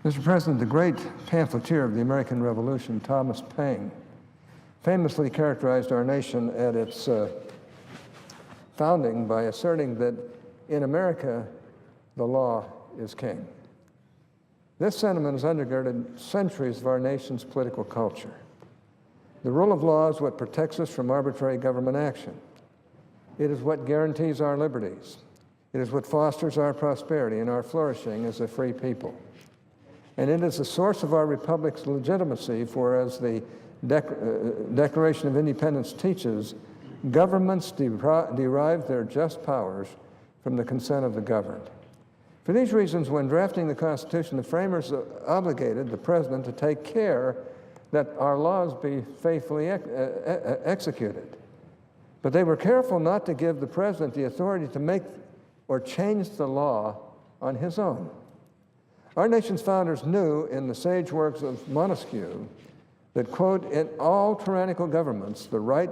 Mr. President, the great pamphleteer of the American Revolution, Thomas Paine, famously characterized our nation at its founding by asserting that in America, the law is king. This sentiment has undergirded centuries of our nation's political culture. The rule of law is what protects us from arbitrary government action. It is what guarantees our liberties. It is what fosters our prosperity and our flourishing as a free people. And it is the source of our republic's legitimacy, for as the Declaration of Independence teaches, governments derive their just powers from the consent of the governed. For these reasons, when drafting the Constitution, the framers obligated the President to take care that our laws be faithfully executed. But they were careful not to give the President the authority to make or change the law on his own. Our nation's founders knew in the sage works of Montesquieu that, quote, in all tyrannical governments, the right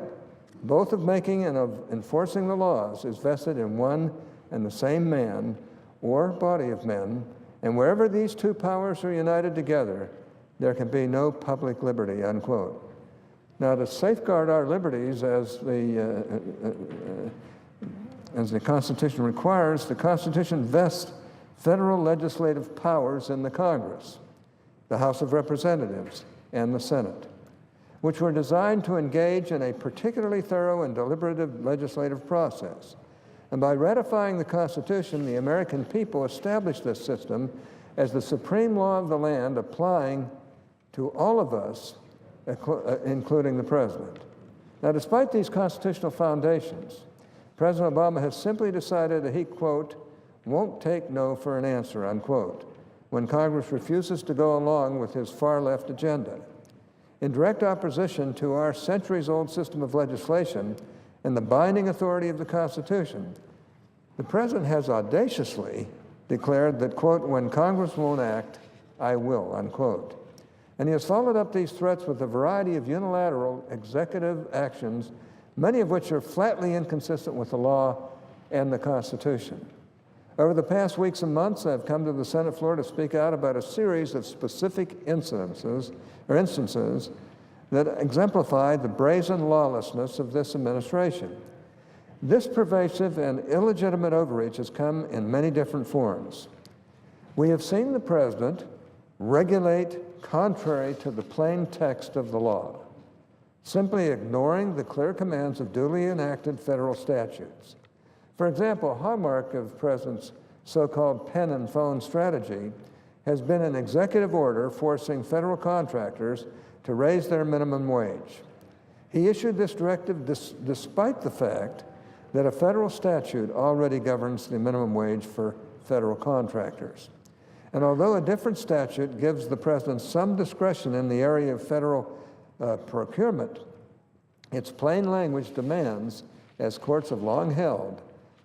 both of making and of enforcing the laws is vested in one and the same man or body of men, and wherever these two powers are united together, there can be no public liberty, unquote. Now, to safeguard our liberties as the Constitution requires, the Constitution vests federal legislative powers in the Congress, the House of Representatives, and the Senate, which were designed to engage in a particularly thorough and deliberative legislative process. And by ratifying the Constitution, the American people established this system as the supreme law of the land, applying to all of us, including the President. Now, despite these constitutional foundations, President Obama has simply decided that he, quote, won't take no for an answer, unquote, when Congress refuses to go along with his far-left agenda. In direct opposition to our centuries-old system of legislation and the binding authority of the Constitution, the President has audaciously declared that, quote, when Congress won't act, I will, unquote. And he has followed up these threats with a variety of unilateral executive actions, many of which are flatly inconsistent with the law and the Constitution. Over the past weeks and months, I've come to the Senate floor to speak out about a series of specific instances that exemplify the brazen lawlessness of this administration. This pervasive and illegitimate overreach has come in many different forms. We have seen the President regulate contrary to the plain text of the law, simply ignoring the clear commands of duly enacted federal statutes. For example, a hallmark of the President's so-called pen and phone strategy has been an executive order forcing federal contractors to raise their minimum wage. He issued this directive despite the fact that a federal statute already governs the minimum wage for federal contractors. And although a different statute gives the President some discretion in the area of federal procurement, its plain language demands, as courts have long held,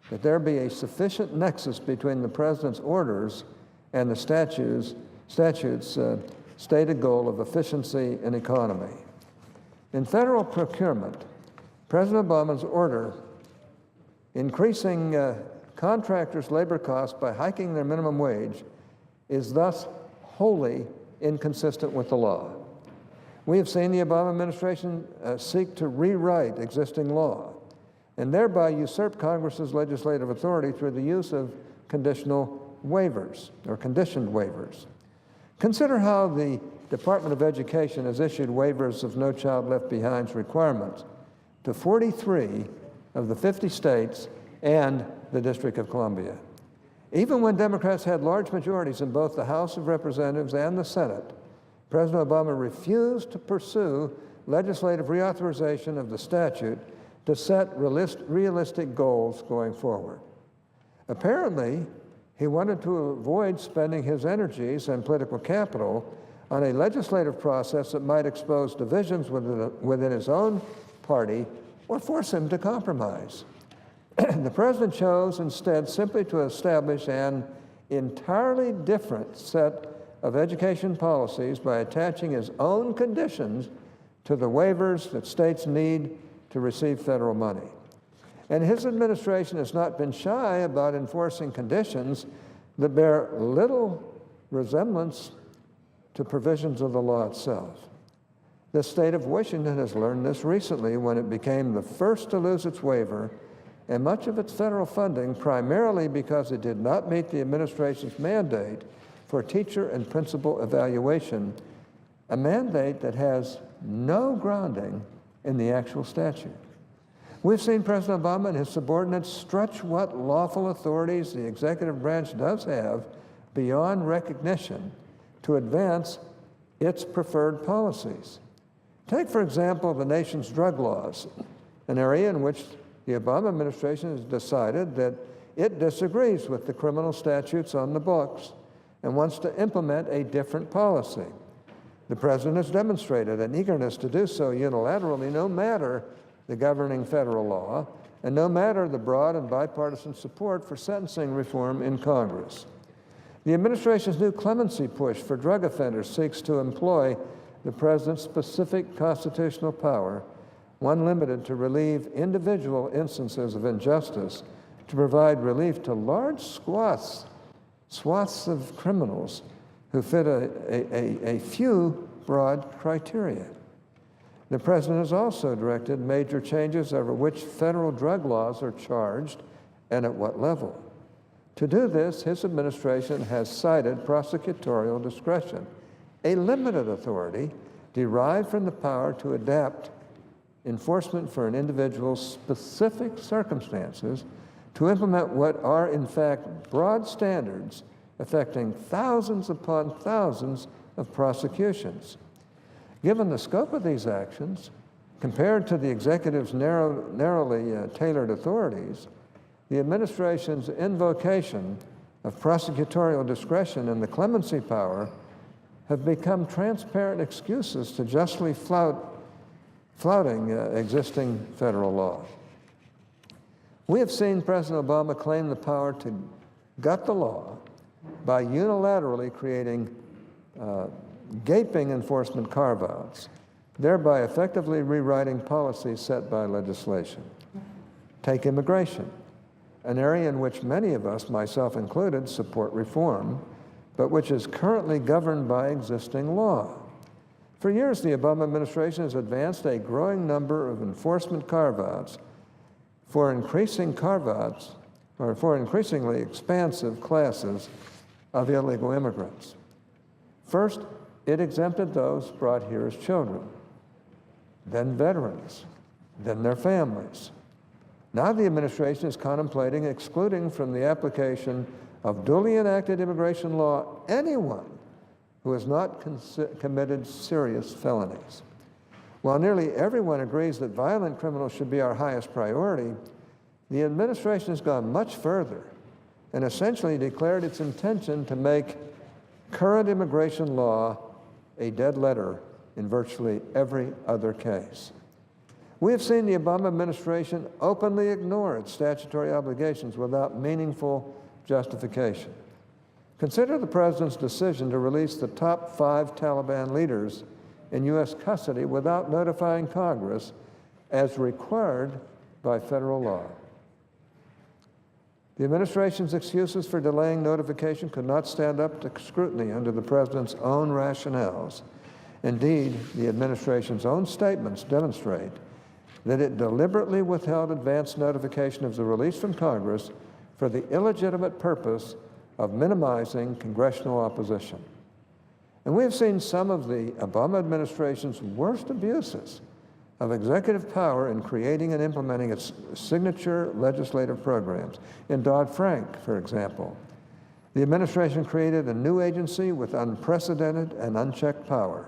that there be a sufficient nexus between the President's orders and the statute's stated goal of efficiency and economy. In federal procurement, President Obama's order increasing contractors' labor costs by hiking their minimum wage is thus wholly inconsistent with the law. We have seen the Obama administration seek to rewrite existing law and thereby usurp Congress's legislative authority through the use of conditional waivers or conditioned waivers. Consider how the Department of Education has issued waivers of No Child Left Behind's requirements to 43 of the 50 states and the District of Columbia. Even when Democrats had large majorities in both the House of Representatives and the Senate, President Obama refused to pursue legislative reauthorization of the statute to set realistic goals going forward. Apparently, he wanted to avoid spending his energies and political capital on a legislative process that might expose divisions within his own party or force him to compromise. The President chose instead simply to establish an entirely different set of education policies by attaching his own conditions to the waivers that states need to receive federal money. And his administration has not been shy about enforcing conditions that bear little resemblance to provisions of the law itself. The state of Washington has learned this recently when it became the first to lose its waiver and much of its federal funding, primarily because it did not meet the administration's mandate for teacher and principal evaluation, a mandate that has no grounding in the actual statute. We've seen President Obama and his subordinates stretch what lawful authorities the executive branch does have beyond recognition to advance its preferred policies. Take, for example, the nation's drug laws, an area in which the Obama administration has decided that it disagrees with the criminal statutes on the books and wants to implement a different policy. The president has demonstrated an eagerness to do so unilaterally, no matter the governing federal law, and no matter the broad and bipartisan support for sentencing reform in Congress. The administration's new clemency push for drug offenders seeks to employ the president's specific constitutional power, one limited to relieve individual instances of injustice, to provide relief to large swaths of criminals who fit a few broad criteria. The president has also directed major changes over which federal drug laws are charged and at what level. To do this, his administration has cited prosecutorial discretion, a limited authority derived from the power to adapt enforcement for an individual's specific circumstances to implement what are, in fact, broad standards affecting thousands upon thousands of prosecutions. Given the scope of these actions, compared to the executive's narrowly tailored authorities, the administration's invocation of prosecutorial discretion and the clemency power have become transparent excuses to justly flouting existing federal law. We have seen President Obama claim the power to gut the law by unilaterally creating gaping enforcement carve-outs, thereby effectively rewriting policies set by legislation. Take immigration, an area in which many of us, myself included, support reform, but which is currently governed by existing law. For years, the Obama administration has advanced a growing number of enforcement carve-outs for increasingly expansive classes of illegal immigrants. First, it exempted those brought here as children, then veterans, then their families. Now the administration is contemplating excluding from the application of duly enacted immigration law anyone who has not committed serious felonies. While nearly everyone agrees that violent criminals should be our highest priority, the administration has gone much further and essentially declared its intention to make current immigration law a dead letter in virtually every other case. We have seen the Obama administration openly ignore its statutory obligations without meaningful justification. Consider the president's decision to release the top 5 Taliban leaders in U.S. custody without notifying Congress, as required by federal law. The administration's excuses for delaying notification could not stand up to scrutiny under the president's own rationales. Indeed, the administration's own statements demonstrate that it deliberately withheld advance notification of the release from Congress for the illegitimate purpose of minimizing congressional opposition. And we have seen some of the Obama administration's worst abuses of executive power in creating and implementing its signature legislative programs. In Dodd-Frank, for example, the administration created a new agency with unprecedented and unchecked power.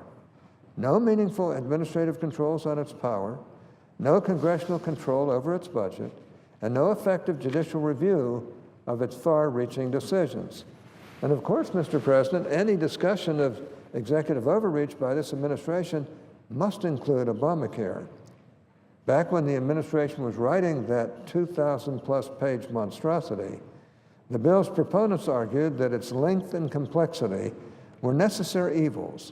No meaningful administrative controls on its power, no congressional control over its budget, and no effective judicial review of its far-reaching decisions. And of course, Mr. President, any discussion of executive overreach by this administration must include Obamacare. Back when the administration was writing that 2,000-plus page monstrosity, the bill's proponents argued that its length and complexity were necessary evils,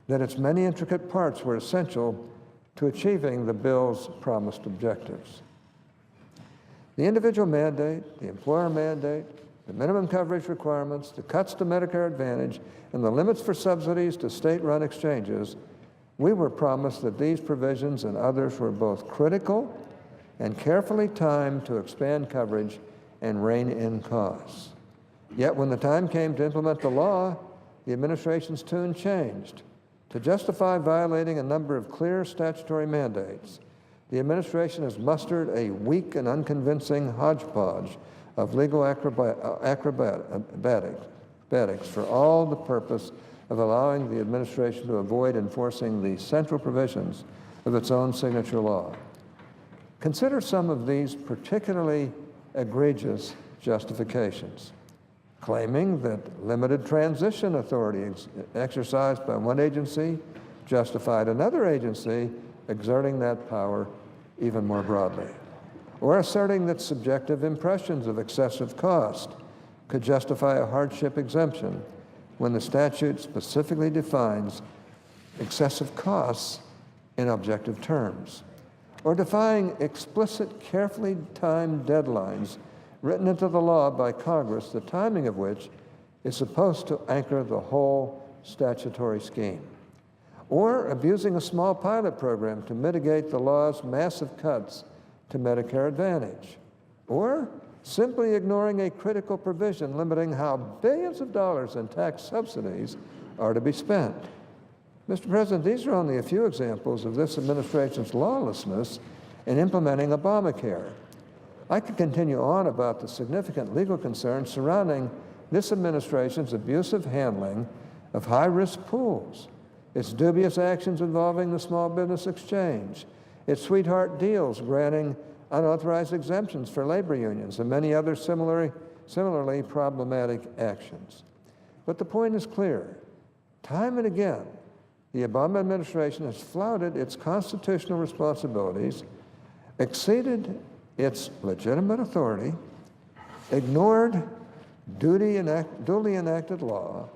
that its many intricate parts were essential to achieving the bill's promised objectives. The individual mandate, the employer mandate, the minimum coverage requirements, the cuts to Medicare Advantage, and the limits for subsidies to state-run exchanges, we were promised that these provisions and others were both critical and carefully timed to expand coverage and rein in costs. Yet when the time came to implement the law, the administration's tune changed. To justify violating a number of clear statutory mandates, the administration has mustered a weak and unconvincing hodgepodge of legal acrobatics for all the purpose of allowing the administration to avoid enforcing the central provisions of its own signature law. Consider some of these particularly egregious justifications. Claiming that limited transition authority exercised by one agency justified another agency exerting that power even more broadly. Or asserting that subjective impressions of excessive cost could justify a hardship exemption when the statute specifically defines excessive costs in objective terms. Or defying explicit, carefully timed deadlines written into the law by Congress, the timing of which is supposed to anchor the whole statutory scheme. Or abusing a small pilot program to mitigate the law's massive cuts to Medicare Advantage. Or simply ignoring a critical provision limiting how billions of dollars in tax subsidies are to be spent. Mr. President, these are only a few examples of this administration's lawlessness in implementing Obamacare. I could continue on about the significant legal concerns surrounding this administration's abusive handling of high-risk pools, its dubious actions involving the Small Business Exchange, its sweetheart deals granting unauthorized exemptions for labor unions, and many other similarly problematic actions. But the point is clear. Time and again, the Obama administration has flouted its constitutional responsibilities, exceeded its legitimate authority, ignored duly enacted law,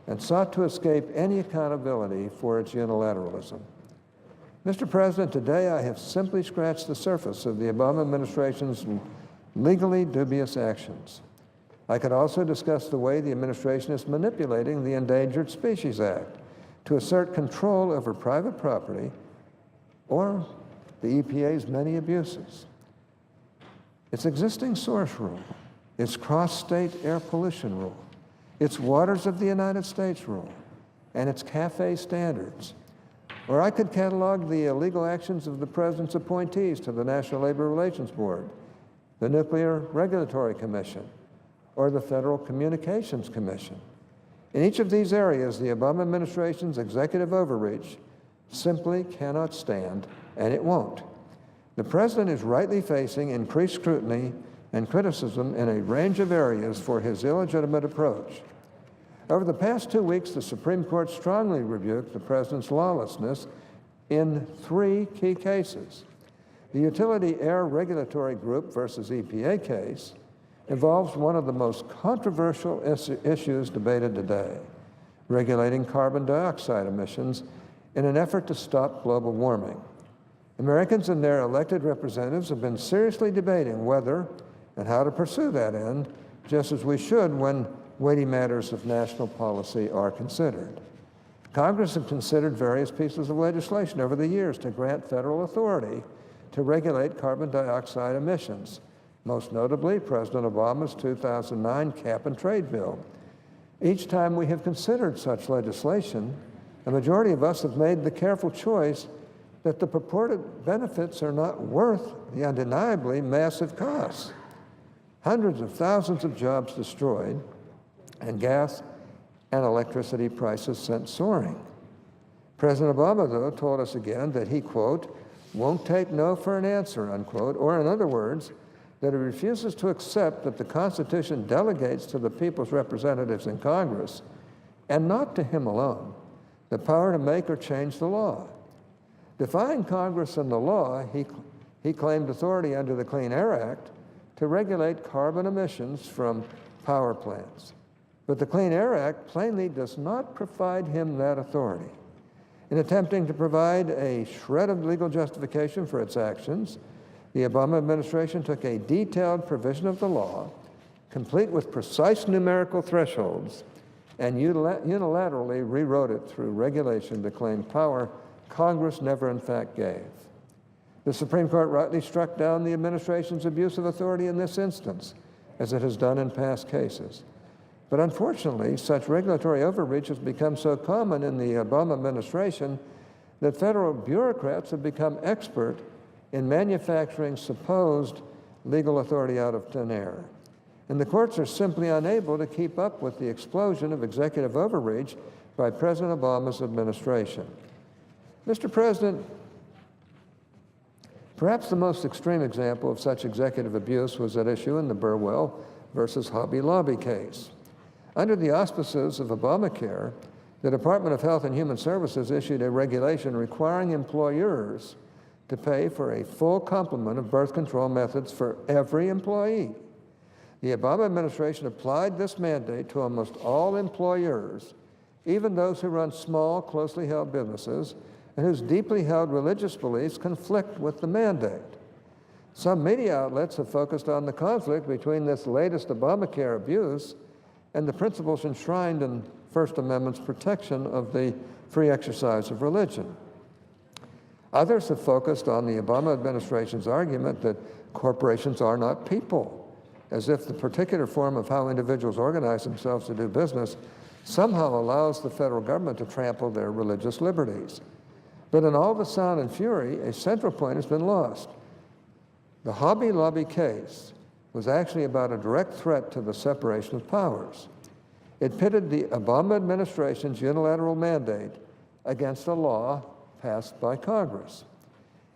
and sought to escape any accountability for its unilateralism. Mr. President, today I have simply scratched the surface of the Obama administration's legally dubious actions. I could also discuss the way the administration is manipulating the Endangered Species Act to assert control over private property or the EPA's many abuses. Its existing source rule, its cross-state air pollution rule, its Waters of the United States rule, and its CAFE standards. Or I could catalog the illegal actions of the President's appointees to the National Labor Relations Board, the Nuclear Regulatory Commission, or the Federal Communications Commission. In each of these areas, the Obama administration's executive overreach simply cannot stand, and it won't. The President is rightly facing increased scrutiny and criticism in a range of areas for his illegitimate approach. Over the past 2 weeks, the Supreme Court strongly rebuked the President's lawlessness in 3 key cases. The Utility Air Regulatory Group versus EPA case involves one of the most controversial issues debated today, regulating carbon dioxide emissions in an effort to stop global warming. Americans and their elected representatives have been seriously debating whether and how to pursue that end, just as we should when weighty matters of national policy are considered. Congress has considered various pieces of legislation over the years to grant federal authority to regulate carbon dioxide emissions, most notably President Obama's 2009 cap-and-trade bill. Each time we have considered such legislation, a majority of us have made the careful choice that the purported benefits are not worth the undeniably massive costs. Hundreds of thousands of jobs destroyed, and gas and electricity prices sent soaring. President Obama, though, told us again that he, quote, won't take no for an answer, unquote, or in other words, that he refuses to accept that the Constitution delegates to the people's representatives in Congress, and not to him alone, the power to make or change the law. Defying Congress and the law, he claimed authority under the Clean Air Act to regulate carbon emissions from power plants. But the Clean Air Act plainly does not provide him that authority. In attempting to provide a shred of legal justification for its actions, the Obama administration took a detailed provision of the law complete with precise numerical thresholds, and unilaterally rewrote it through regulation to claim power Congress never in fact gave. The Supreme Court rightly struck down the administration's abuse of authority in this instance, as it has done in past cases. But unfortunately, such regulatory overreach has become so common in the Obama administration that federal bureaucrats have become expert in manufacturing supposed legal authority out of thin air. And the courts are simply unable to keep up with the explosion of executive overreach by President Obama's administration. Mr. President, perhaps the most extreme example of such executive abuse was at issue in the Burwell versus Hobby Lobby case. Under the auspices of Obamacare, the Department of Health and Human Services issued a regulation requiring employers to pay for a full complement of birth control methods for every employee. The Obama administration applied this mandate to almost all employers, even those who run small, closely held businesses and whose deeply held religious beliefs conflict with the mandate. Some media outlets have focused on the conflict between this latest Obamacare abuse and the principles enshrined in First Amendment's protection of the free exercise of religion. Others have focused on the Obama administration's argument that corporations are not people, as if the particular form of how individuals organize themselves to do business somehow allows the federal government to trample their religious liberties. But in all the sound and fury, a central point has been lost. The Hobby Lobby case was actually about a direct threat to the separation of powers. It pitted the Obama administration's unilateral mandate against a law passed by Congress.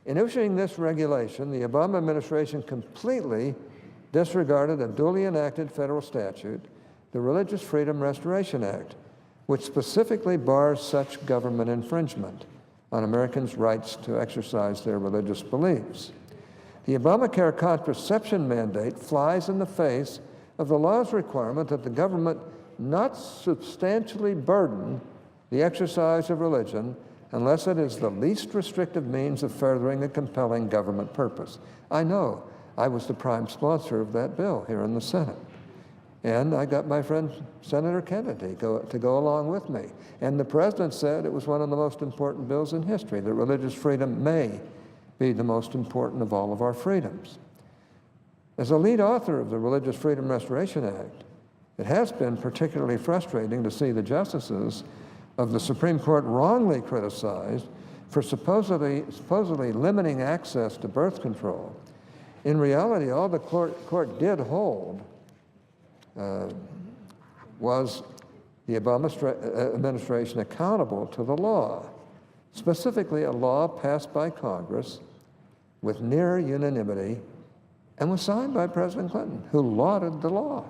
In issuing this regulation, the Obama administration completely disregarded a duly enacted federal statute, the Religious Freedom Restoration Act, which specifically bars such government infringement on Americans' rights to exercise their religious beliefs. The Obamacare contraception mandate flies in the face of the law's requirement that the government not substantially burden the exercise of religion unless it is the least restrictive means of furthering a compelling government purpose. I know I was the prime sponsor of that bill here in the Senate. And I got my friend Senator Kennedy to go along with me. And the president said it was one of the most important bills in history, that religious freedom may be the most important of all of our freedoms. As a lead author of the Religious Freedom Restoration Act, it has been particularly frustrating to see the justices of the Supreme Court wrongly criticized for supposedly limiting access to birth control. In reality, all the court did hold was the Obama administration accountable to the law, specifically a law passed by Congress with near unanimity and was signed by President Clinton, who lauded the law.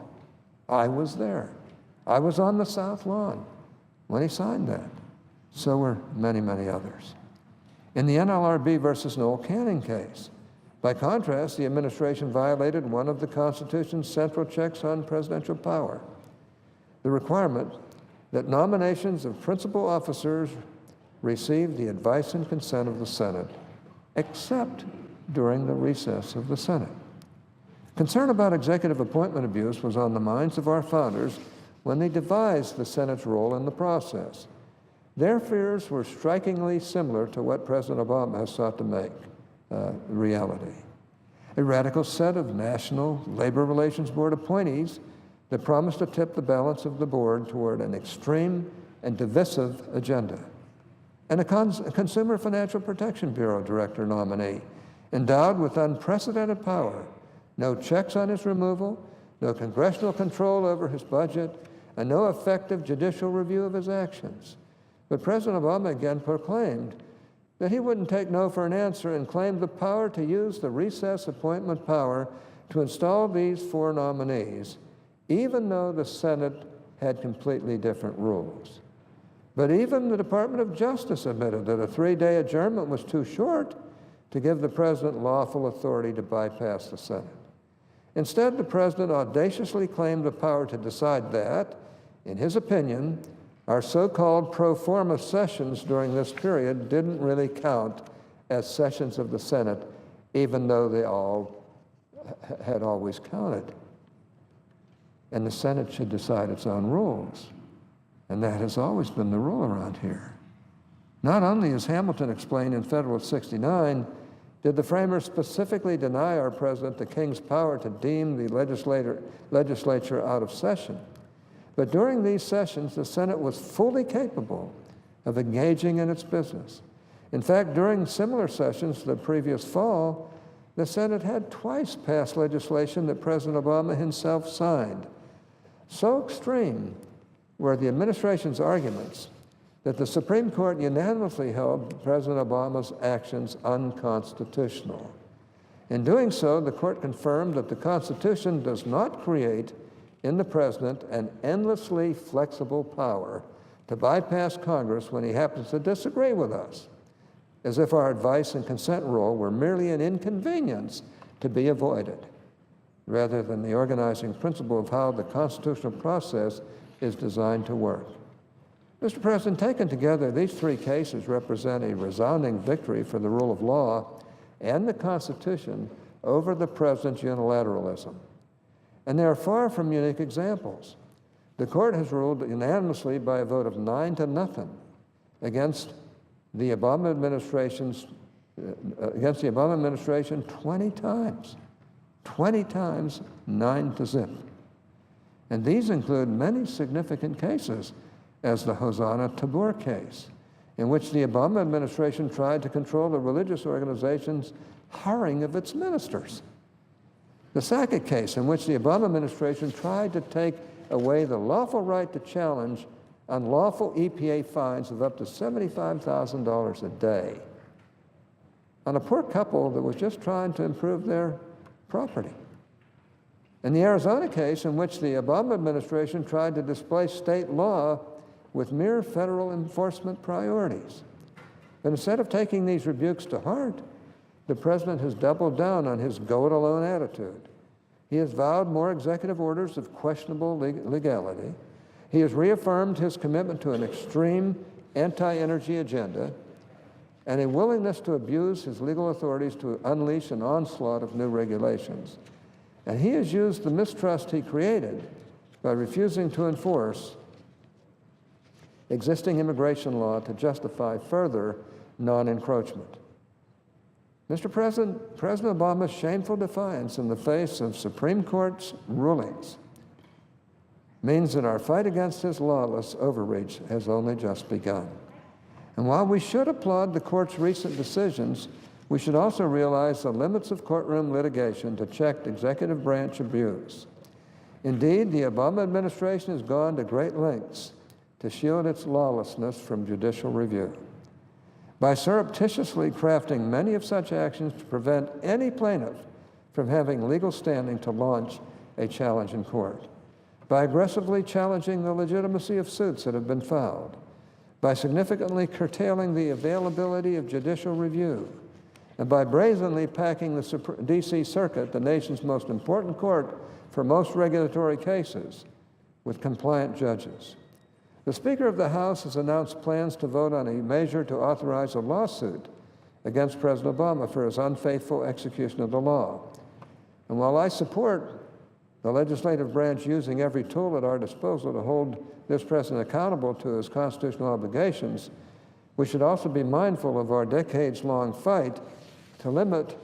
I was there. I was on the South Lawn when he signed that. So were many, many others. In the NLRB versus Noel Canning case, by contrast, the administration violated one of the Constitution's central checks on presidential power, the requirement that nominations of principal officers receive the advice and consent of the Senate, except during the recess of the Senate. Concern about executive appointment abuse was on the minds of our founders when they devised the Senate's role in the process. Their fears were strikingly similar to what President Obama has sought to make reality. A radical set of National Labor Relations Board appointees that promised to tip the balance of the board toward an extreme and divisive agenda. And a Consumer Financial Protection Bureau director nominee endowed with unprecedented power, no checks on his removal, no congressional control over his budget, and no effective judicial review of his actions. But President Obama again proclaimed that he wouldn't take no for an answer and claimed the power to use the recess appointment power to install these four nominees, even though the Senate had completely different rules. But even the Department of Justice admitted that a 3-day adjournment was too short to give the president lawful authority to bypass the Senate. Instead, the president audaciously claimed the power to decide that, in his opinion, our so-called pro forma sessions during this period didn't really count as sessions of the Senate, even though they all had always counted. and the Senate should decide its own rules. And that has always been the rule around here. Not only, as Hamilton explained in Federalist 69, did the framers specifically deny our president the king's power to deem the legislature out of session, but during these sessions, the Senate was fully capable of engaging in its business. In fact, during similar sessions the previous fall, the Senate had twice passed legislation that President Obama himself signed. So extreme were the administration's arguments that the Supreme Court unanimously held President Obama's actions unconstitutional. In doing so, the court confirmed that the Constitution does not create in the president an endlessly flexible power to bypass Congress when he happens to disagree with us, as if our advice and consent rule were merely an inconvenience to be avoided, rather than the organizing principle of how the constitutional process is designed to work. Mr. President, taken together, these three cases represent a resounding victory for the rule of law and the Constitution over the president's unilateralism. And they are far from unique examples. The court has ruled unanimously by a vote of 9-0 against the Obama administration 20 times. 20 times, 9-0. And these include many significant cases, as the Hosanna Tabor case, in which the Obama administration tried to control the religious organization's hiring of its ministers. The Sackett case, in which the Obama administration tried to take away the lawful right to challenge unlawful EPA fines of up to $75,000 a day on a poor couple that was just trying to improve their property. And the Arizona case, in which the Obama administration tried to displace state law with mere federal enforcement priorities. But instead of taking these rebukes to heart, the president has doubled down on his go-it-alone attitude. He has vowed more executive orders of questionable legality. He has reaffirmed his commitment to an extreme anti-energy agenda and a willingness to abuse his legal authorities to unleash an onslaught of new regulations. And he has used the mistrust he created by refusing to enforce existing immigration law to justify further non-encroachment. Mr. President, President Obama's shameful defiance in the face of Supreme Court's rulings means that our fight against his lawless overreach has only just begun. And while we should applaud the court's recent decisions, we should also realize the limits of courtroom litigation to check executive branch abuse. Indeed, the Obama administration has gone to great lengths to shield its lawlessness from judicial review by surreptitiously crafting many of such actions to prevent any plaintiff from having legal standing to launch a challenge in court, by aggressively challenging the legitimacy of suits that have been filed, by significantly curtailing the availability of judicial review, and by brazenly packing the D.C. Circuit, the nation's most important court for most regulatory cases, with compliant judges. The Speaker of the House has announced plans to vote on a measure to authorize a lawsuit against President Obama for his unfaithful execution of the law. And while I support the legislative branch using every tool at our disposal to hold this president accountable to his constitutional obligations, we should also be mindful of our decades-long fight to limit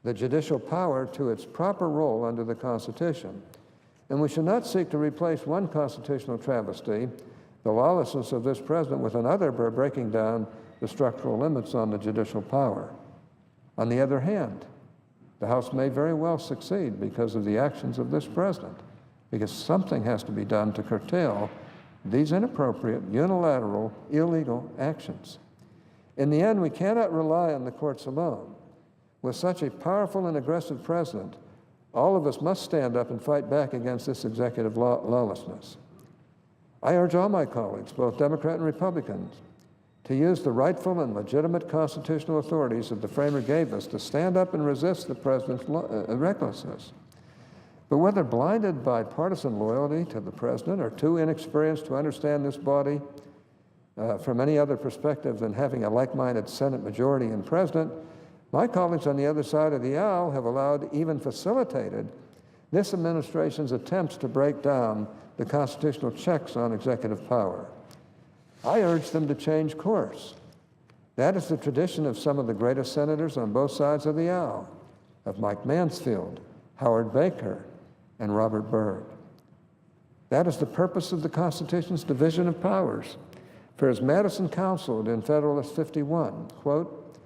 the judicial power to its proper role under the Constitution. And we should not seek to replace one constitutional travesty, the lawlessness of this president, with another by breaking down the structural limits on the judicial power. On the other hand, the House may very well succeed because of the actions of this president, because something has to be done to curtail these inappropriate, unilateral, illegal actions. In the end, we cannot rely on the courts alone. With such a powerful and aggressive president, all of us must stand up and fight back against this executive lawlessness. I urge all my colleagues, both Democrat and Republicans, to use the rightful and legitimate constitutional authorities that the framers gave us to stand up and resist the president's recklessness. But whether blinded by partisan loyalty to the president or too inexperienced to understand this body from any other perspective than having a like-minded Senate majority and president, my colleagues on the other side of the aisle have allowed, even facilitated, this administration's attempts to break down the constitutional checks on executive power. I urge them to change course. That is the tradition of some of the greatest senators on both sides of the aisle, of Mike Mansfield, Howard Baker, and Robert Byrd. That is the purpose of the Constitution's division of powers. For as Madison counseled in Federalist 51, quote,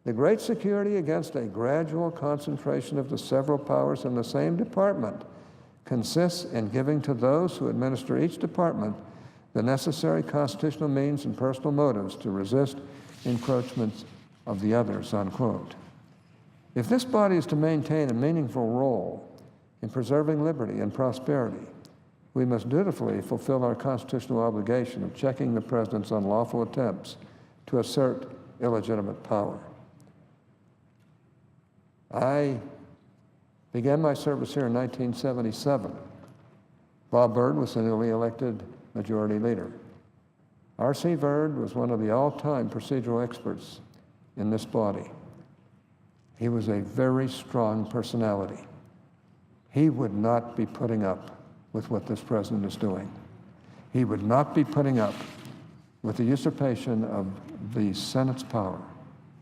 "The great security against a gradual concentration of the several powers in the same department consists in giving to those who administer each department the necessary constitutional means and personal motives to resist encroachments of the others," unquote. If this body is to maintain a meaningful role in preserving liberty and prosperity, we must dutifully fulfill our constitutional obligation of checking the president's unlawful attempts to assert illegitimate power. I began my service here in 1977. Bob Byrd was the newly elected majority leader. R.C. Byrd was one of the all-time procedural experts in this body. He was a very strong personality. He would not be putting up with what this president is doing. He would not be putting up with the usurpation of the Senate's power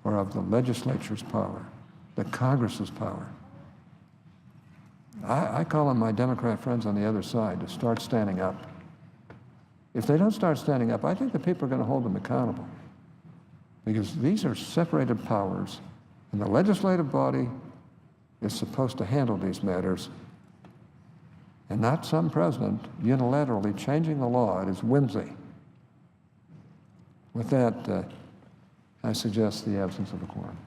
or of the legislature's power, the Congress's power. I call on my Democrat friends on the other side to start standing up. If they don't start standing up, I think the people are going to hold them accountable, because these are separated powers, and the legislative body is supposed to handle these matters, and not some president unilaterally changing the law at his whimsy. With that, I suggest the absence of a quorum.